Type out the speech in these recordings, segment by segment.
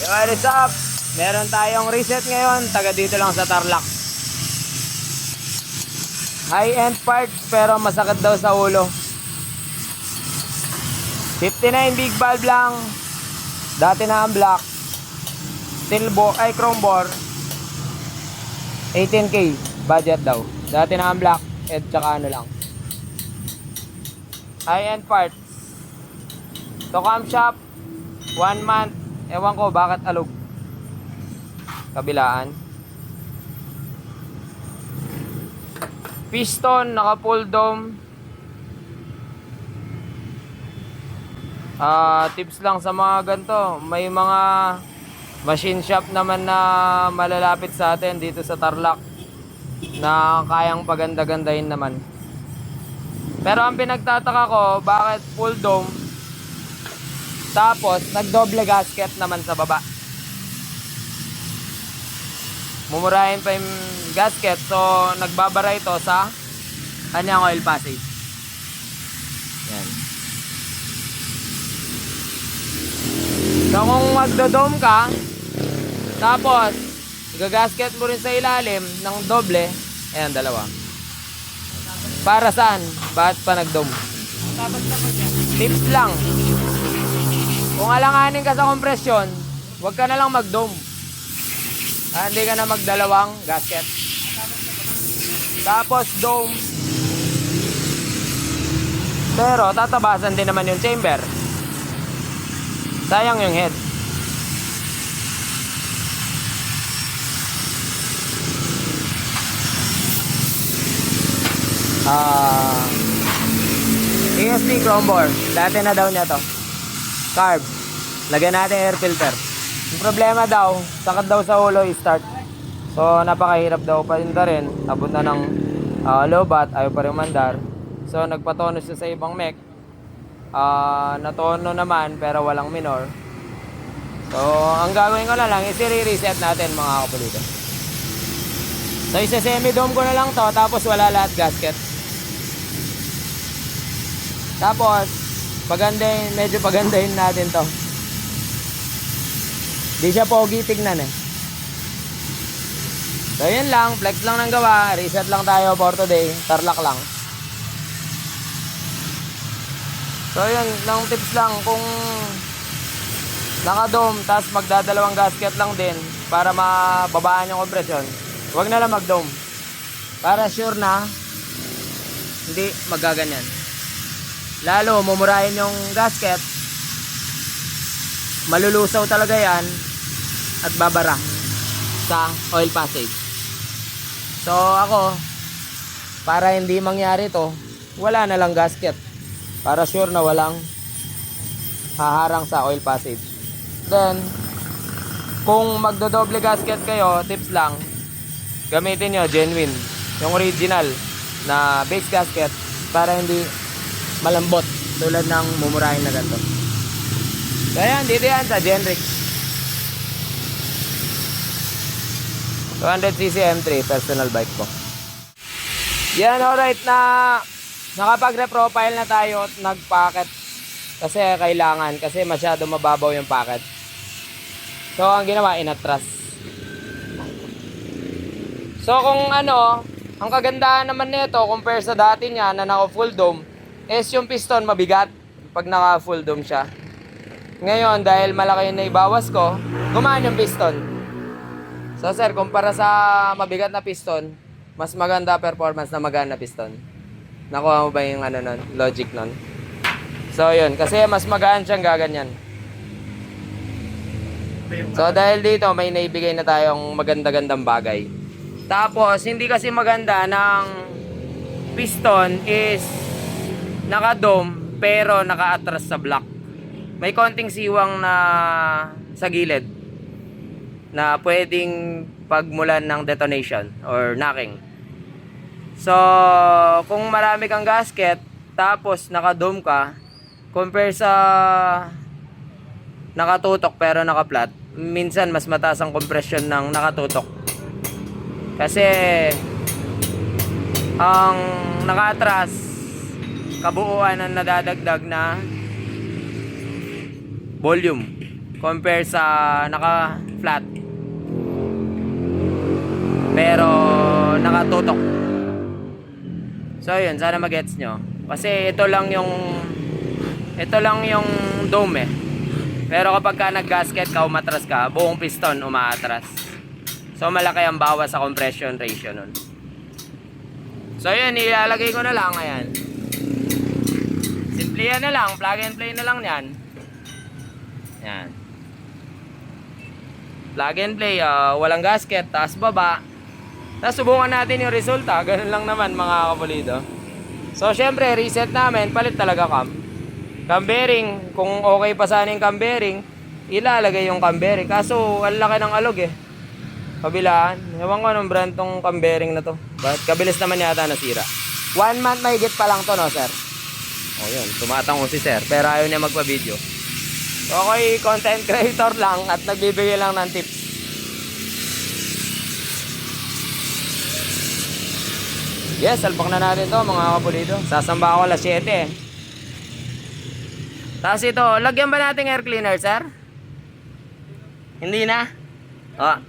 What is up? Meron tayong reset ngayon, taga dito lang sa Tarlac. High-end parts pero masakit daw sa ulo. 59 big valve lang. Dati na ang black. Chrome bore. 18K budget daw. Dati na ang black at saka ano lang. High-end parts. To camshaft 1 month. Ewan ko bakit alog. Kabilaan. Piston naka full dome. Tips lang sa mga ganito. May mga machine shop naman na malalapit sa atin dito sa Tarlac na kayang paganda-gandahin naman. Pero ang pinagtataka ko, bakit full dome tapos nagdoble gasket naman sa baba. Mumurahin pa yung gasket, so nagbabara ito sa kanyang oil passage. Yan. So kung magdodome ka, tapos gagasket mo rin sa ilalim ng doble, ayan, dalawa. Para saan? Bakit pa nagdome? Tips lang. Kung alanganin ka sa kompresyon, huwag ka na lang mag-dome. Hindi ka na magdalawang gasket. Tapos dome. Pero tatabasan din naman yung chamber. Sayang yung head. ESP chrome bore. Dati na daw niya to. Carb. Lagyan natin air filter. Yung problema daw, sakit daw sa ulo i-start. So napakahirap daw pa rin. Abot na ng low bat, ayaw pa rin mandar. So nagpatono siya sa ibang mech. Natono naman pero walang minor. So ang gagawin ko na lang is i-reset natin mga kapulito. So isa-semi-dome ko na lang to, tapos wala lahat gasket. Tapos pagandahin, medyo pagandahin natin to. Di siya pogi tignan eh. So yun lang, flex lang ng gawa. Reset lang tayo for today. Tarlac lang. So yun, lang tips lang. Kung naka-dome, tapos magdadalawang gasket lang din para mababaan yung kompresyon, huwag na lang mag-dome. Para sure na hindi magaganyan. Lalo, mumurahin yung gasket, malulusaw talaga yan at babara sa oil passage. So ako, para hindi mangyari to, wala na lang gasket para sure na walang haharang sa oil passage. Then kung magdodoble gasket kayo, tips lang, gamitin nyo genuine, yung original na base gasket para hindi malambot tulad ng mumurahin na ganito. So ayan, dito yan sa Genrix 200cc M3 personal bike ko. Yan, alright, na nakapag-reprofile na tayo at nag-packet kasi kailangan, kasi masyado mababaw yung packet. So ang ginawa, inatras. So kung ano, ang kagandahan naman nito compare sa dati niya na naka full dome is yung piston mabigat pag naka full dome siya. Ngayon dahil malaki yung naibawas ko, gumaan yung piston. So sir, kumpara sa mabigat na piston, mas maganda performance na magaan na piston. Nakuha mo ba yung ano nun, logic nun? So yun, kasi mas magaan siyang gaganyan. So dahil dito may naibigay na tayong maganda-gandang bagay. Tapos hindi kasi maganda ng piston is naka-dome pero naka-atras sa block. May konting siwang na sa gilid na pwedeng pagmulan ng detonation or knocking. So kung marami kang gasket tapos naka-dome ka, compare sa nakatutok pero naka-flat, minsan mas mataas ang compression ng nakatutok. Kasi ang naka-atras, kabuuan ang nadadagdag na volume. compare sa naka-flat. Pero nakatutok. So yun, sana magets nyo. Kasi ito lang yung dome eh. Pero kapag ka nag-gasket ka, umatras ka, buong piston umaatras. So malaki ang bawas sa compression ratio nun. So yun, ilalagay ko na lang. Ayan. Simple yan na lang, plug and play na lang yan. Yan. Plug and play, walang gasket, taas baba. Tapos subukan natin yung resulta. Ganun lang naman mga kapulido. So syempre, reset namin, palit talaga cam. Cam bearing, kung okay pa sana yung cam bearing, ilalagay yung cam bearing. Kaso, ang laki ng alog eh. Kabilaan. Ewan ko anong brand tong cam bearing na to. But kabilis naman yata nasira. 1 month mahigit pa lang to, no sir? O yun, tumatango si sir. Pero ayaw niya magpa-video. So ako'y content creator lang at nagbibigay lang ng tips. Yes, salpak na natin to mga kapulido. Sasamba ako alas 7 eh. Tapos ito, lagyan ba natin air cleaner, sir? Hindi na? Oh.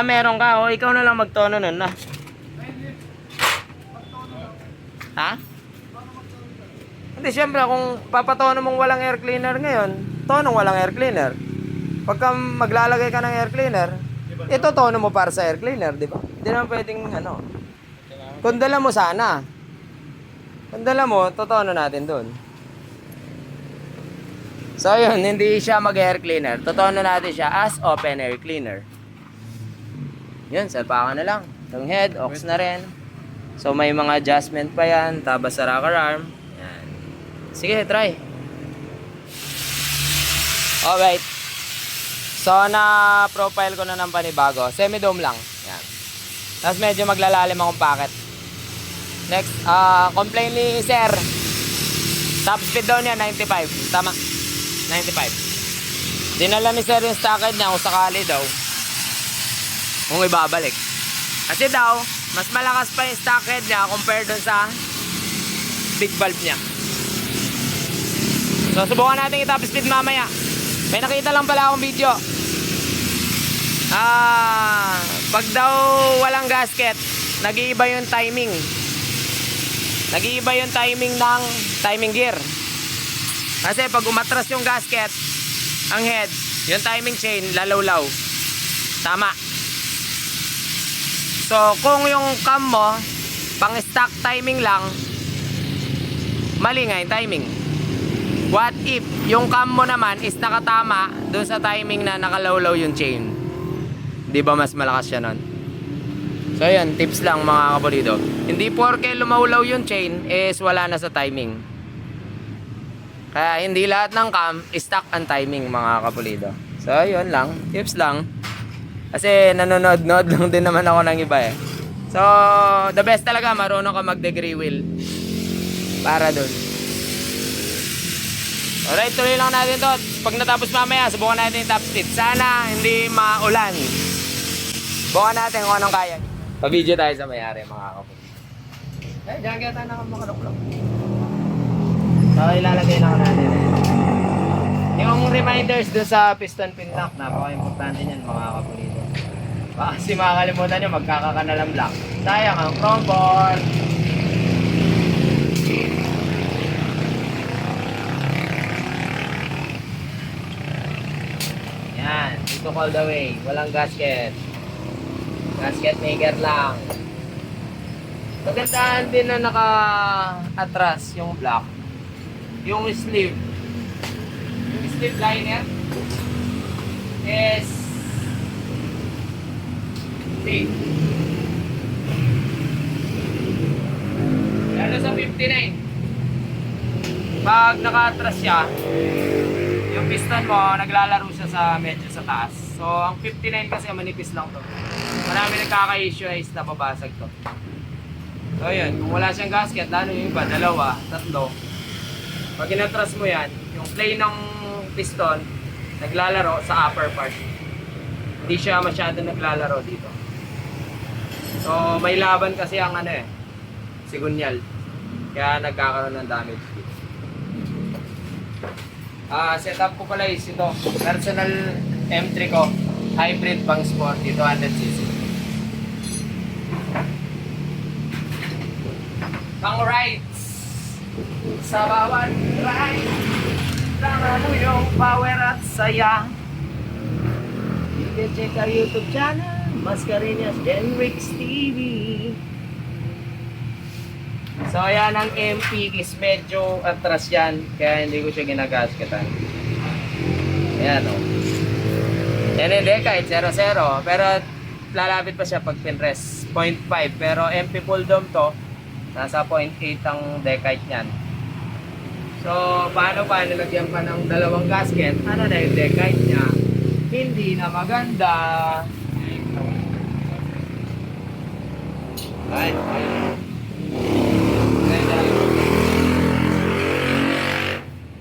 Meron ka. O, ikaw na lang magtono nun na. Ha? Hindi, syempre kung papatono mong walang air cleaner ngayon, tonong walang air cleaner. Pagka maglalagay ka ng air cleaner, ito tono mo para sa air cleaner, di ba? Hindi naman pwedeng ano. Kung dala mo sana. Kung dala mo, totono natin dun. So yun, hindi siya mag-air cleaner. Totono natin siya as open air cleaner. Yun, salpakan na lang. Itong head, aux na rin. So may mga adjustment pa yan. Tabas sa rocker arm. Yan. Sige, try. Alright. So na-profile ko na ng panibago. Semi-dome lang. Yan. Tapos medyo maglalalim akong packet. Next, complaint ni sir. Top speed daw niya, 95. Tama. 95. Dinala ni sir yung stockhead niya kung sakali daw. Kung ibabalik. Kasi daw, mas malakas pa yung stockhead niya compared dun sa big valve niya. So, subukan natin i-top speed mamaya. May nakita lang pala akong video. Pag daw walang gasket, nag-iiba yung timing. Nag-iiba yung timing ng timing gear. Kasi pag umatras yung gasket, ang head, yung timing chain, lalawlaw. Tama. So, kung yung cam mo, pang stock timing lang, mali nga yung timing. What if yung cam mo naman is nakatama doon sa timing na nakalawlaw yung chain? Di ba mas malakas siya nun? So yun, tips lang mga kapulido. Hindi porke lumawlaw yung chain is wala na sa timing. Kaya hindi lahat ng cam stock ang timing mga kapulido. So yun lang, tips lang. Kasi nanonood-nood lang din naman ako ng iba eh. So the best talaga marunong ka mag-degree wheel. Para dun. Alright, tuloy lang natin to. Pag natapos mamaya, subukan natin yung top speed. Sana hindi maulan. Subukan natin kung anong kaya. Pa-video tayo sa mayari mga kapatid. Eh, dyan kaya tayo nakamakalok-lok. So, ilalagay lang natin eh. Yung reminders dun sa piston pin lock, napaka-importante niyan mga kapatid. Baka kasi makakalimutan nyo, magkakakanalam lock. Sayang ang chrome board. Yan, dito all the way. Walang gasket. Gasket maker lang. Magandaan din na naka-atras yung block. Yung sleeve. Yung sleeve liner is big. Lalo sa 59. Pag naka-atras siya, yung piston mo, naglalaro siya sa medyo sa taas. So, ang 59 kasi manipis lang to. Marami nagkaka-issue is nababasag to. So, yun. Kung wala siyang gasket, lalo yung iba, dalawa, tatlo. Pag inatras mo yan, yung plane ng piston, naglalaro sa upper part. Hindi siya masyado naglalaro dito. So, may laban kasi ang ano eh, sigunyal. Kaya nagkakaroon ng damage dito. Setup ko pala is ito. Personal M3 ko. Hybrid pang sporty, 200cc. Pang rides. Sa bawat ride, tama mo yung power at saya. You can check our YouTube channel, Mascareñas Denrix TV. So ayan, ang MP is medyo atras yan, kaya hindi ko siya ginagaskatan. Ayan o. Yan hindi, kahit 0-0, pero lalapit pa siya pag pinrest. 0.5, pero MP full dome to, nasa 0.8 ang decite niyan. So, paano pa nilagyan pa ng dalawang gasket? Ano na yung decite niya? Hindi na maganda. Ay.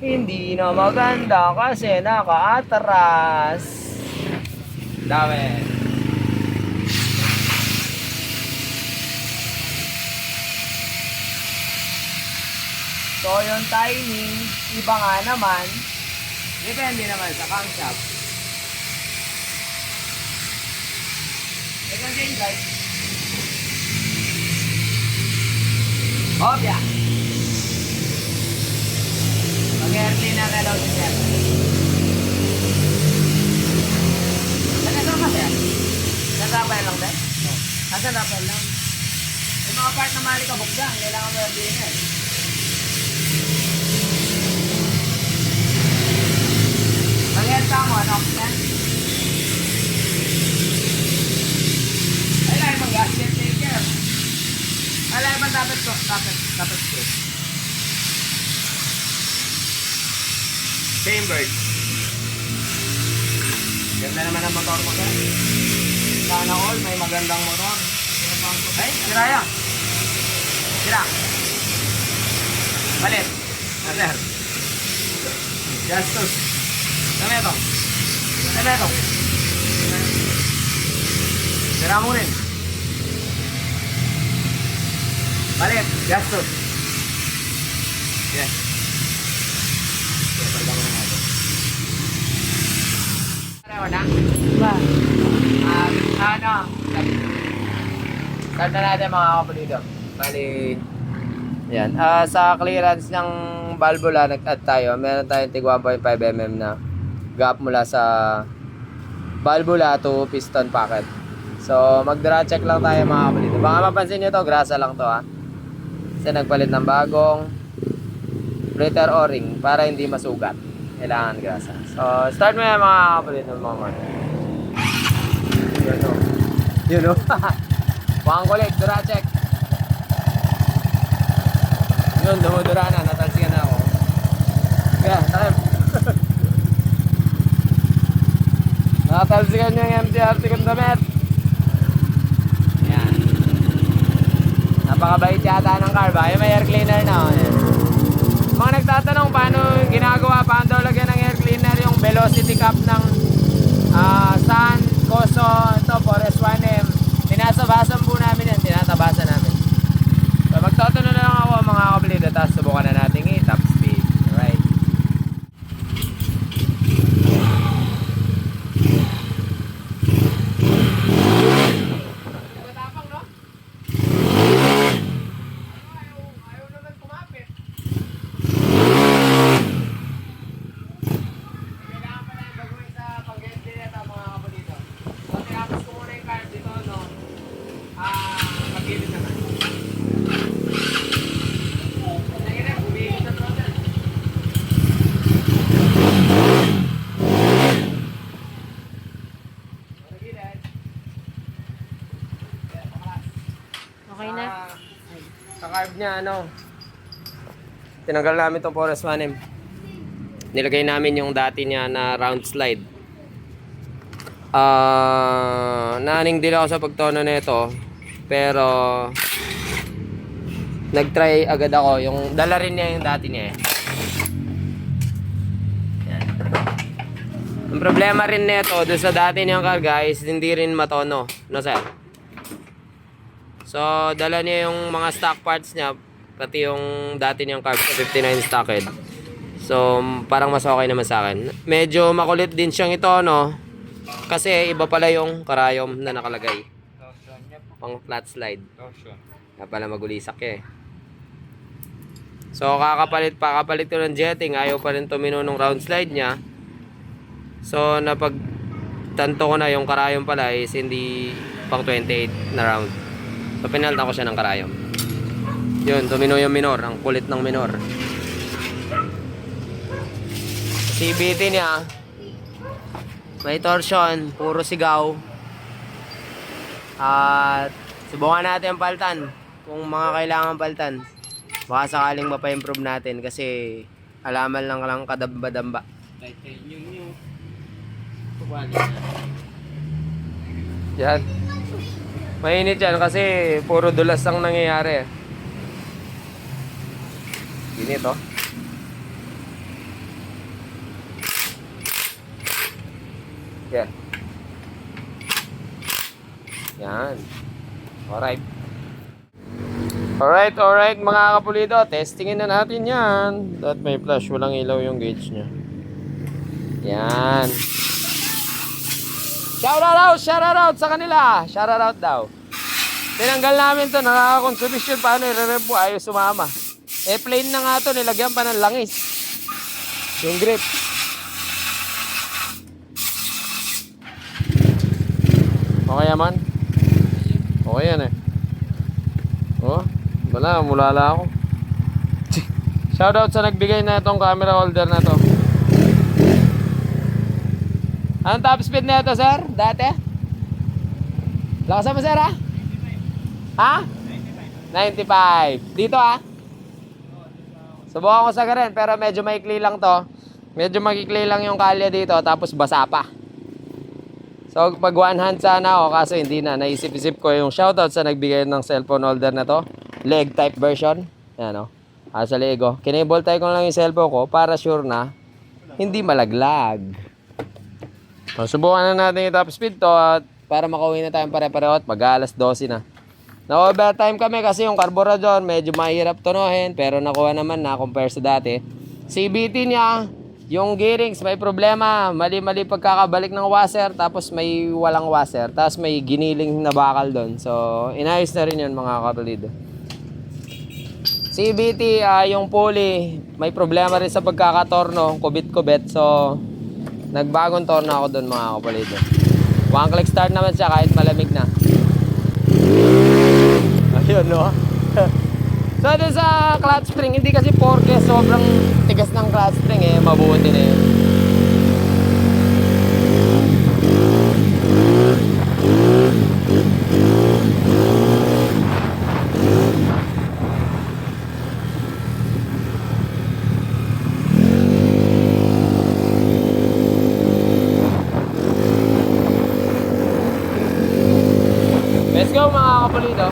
Hindi na maganda kasi nakaatras. Dami. So yung timing, iba nga naman. Depende naman sa camshaft. Second change guys. Obya. Mag-air cleaner na daw si Sir. Nagkasama Sir? Nagkapay lang din? Nagkapay lang. Yung mga part na malikabok dyan, kailangan mo air cleaner. Mag-air mo, ano? Ay, lang yung gasket taker. Ay, lang yung dapat ko. Dapat ko. Same bird. Ganda naman ang motor mo sir. Sana all, may magandang motor. Ay, sira yan. Sira. Balit. Sir. Gastos. Dami ito. Dami ito. Sira mo rin. Balit. Gastos. Yes. Pareho na? Ba? Ano? Start na natin mga kapulido. Bali, yan. Sa clearance ng valvula, nag-add tayo. Meron tayong tig 1.5 mm na gap mula sa valvula to piston pocket. So, mag-dra check lang tayo mga kapulido. Baka mapansin nyo to, grasa lang to ha. Kasi nagpalit ng bagong breather o-ring para hindi masugat. Kailangan grasa. So, start mo yan mga kapulido ng mga man. Yun o. Wakang kulit, dura check. Yun, dumudura na. Natalsikan na ako. Kaya, takip. Natalsikan yung MTR second damit. Yan. Napakabait yata ng car ba? Yung may air cleaner na. Yan. Mga nagtatanong paano ginagawa, paano daw lagyan ng air cleaner yung velocity cap ng San, Coso, ito, Forest 1M. Tinasabasan po namin yan, tinatabasan namin. So magtatanong na lang ako mga kapulido, tapos subukan na natin i-top speed. Alright. Matapang no? Ayaw naman kumapit. Kailangan pa na gagawin sa pag-ventilator mga kapulido. So tinapos ko muna yung card dito, no? Pag-gilid naman. Nangyari, bumigil sa throttle. Pag-gilid. Okay na? Sa carb niya, ano? Tinanggal namin itong Forest 1M. Nilagay namin yung dati niya na round slide. Naning din ako sa pagtono nito, pero nag-try agad ako. Yung dala rin niya yung dati niya eh. Yan. Ang problema rin nito doon sa dati niyang karga is hindi rin matono, no sir? So dala niya yung mga stock parts niya, pati yung dati niyang carb sa 59 stockhead. So, parang mas okay naman sa akin. Medyo makulit din siyang ito, no? Kasi iba pala yung karayom na nakalagay. Pang flat slide. Kaya pala magulisak eh. So, kapalit ko ng jetting. Ayaw pa rin tumino ng round slide niya. So, napagtanto ko na yung karayom pala is hindi pang 28 na round. So, pinalta ko siya ng karayom. Yun, tumino yung minor. Ang kulit ng minor. CBT niya, may torsion, puro sigaw. At subukan natin ang paltan. Kung mga kailangan paltan, baka sakaling mapa-improve natin kasi alaman lang kadamba-damba. Yan. Mainit yan kasi puro dulas ang nangyayari. Init oh. Yeah. Yan. Alright. Alright mga kapulido. Testingin na natin yan. At may flash. Walang ilaw yung gauge nya. Yan. Shoutout sa kanila. Shoutout daw. Tinanggal namin to. Nakaka-consumption. Paano i-rev mo? Ayaw sumama. Eh plain na nga to. Nilagyan pa ng langis. Yung grip. Okay naman. Okay yan eh. Oh, wala, mulala ako. Shoutout sa nagbigay na itong camera holder na to. Anong top speed na ito, sir? Dati? Lakasan mo, sir, ha? Ha? 95. Dito, ha? Subukan ko sa garin, pero medyo maikli lang to. Medyo makikli lang yung kalye dito, tapos basa pa. So, pag one hand sana ako, kaso hindi na. Naisip-isip ko yung shoutout sa nagbigay ng cellphone holder na to. Leg type version. Yan o. Sa leg o. Kinable tie ko lang yung cellphone ko para sure na hindi malaglag. So, subukan na natin yung top speed to at para makauwi na tayong pare-pareho at mag-alas 12 na. Na-overtime kami kasi yung carburetor medyo mahirap tunuhin pero nakuha naman na compare sa dati. CBT niya, yung gearings may problema, mali-mali pagkakabalik ng washer, tapos may walang washer, tapos may giniling na bakal doon. So, inayos na rin yun mga kapalido. CBT, yung pulley, may problema rin sa pagkakatorno, kubit-kubit. So, nagbagong torno ako doon mga kapalido. One click start naman siya kahit malamig na. Ayun, no? So, dun sa clutch spring, hindi kasi porke sobrang tigas ng clutch spring eh, mabuti na yun. Let's go mga kapulido.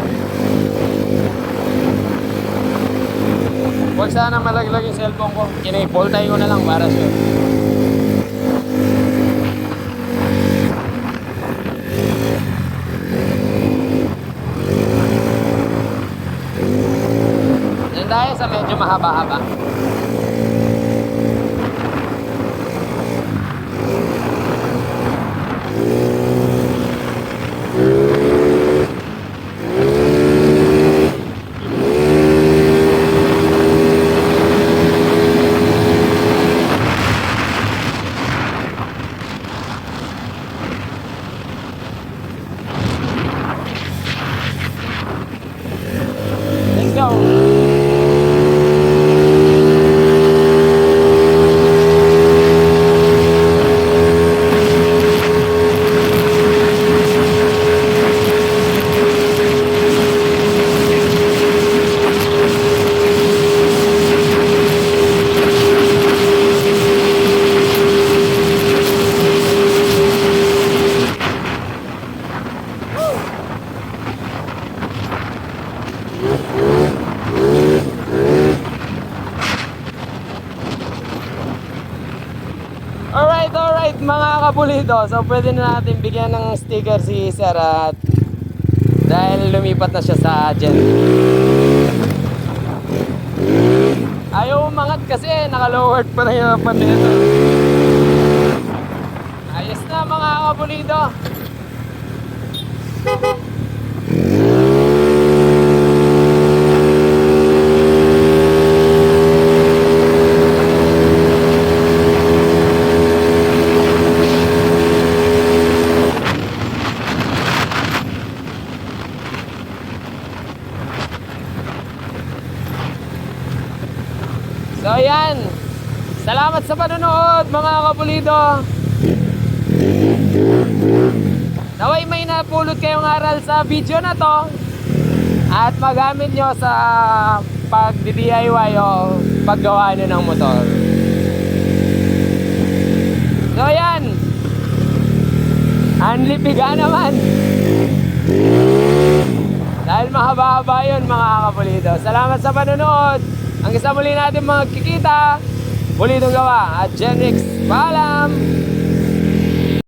Huwag sana malaglag yung cellphone ko. Kinipoltay ko na lang para sure. Yan tayo sa medyo mahaba-haba. Let's go! Alright mga kapulido, so pwede na natin bigyan ng sticker si Sir at dahil lumipat na siya sa Gen. Ayaw umangat kasi naka-lowered pa rin yung pan nito. Ayos na mga kapulido. So ayan, salamat sa panonood mga kapulido. Naway may napulot kayong aral sa video na to at magamit nyo sa pag-DIY o paggawa nyo ng motor. So ayan, anlipiga naman. Dahil mahaba-haba yun mga kapulido. Salamat sa panonood. Hanggang sa muli natin magkikita, Pulidong Gawa at Genrix. Paalam!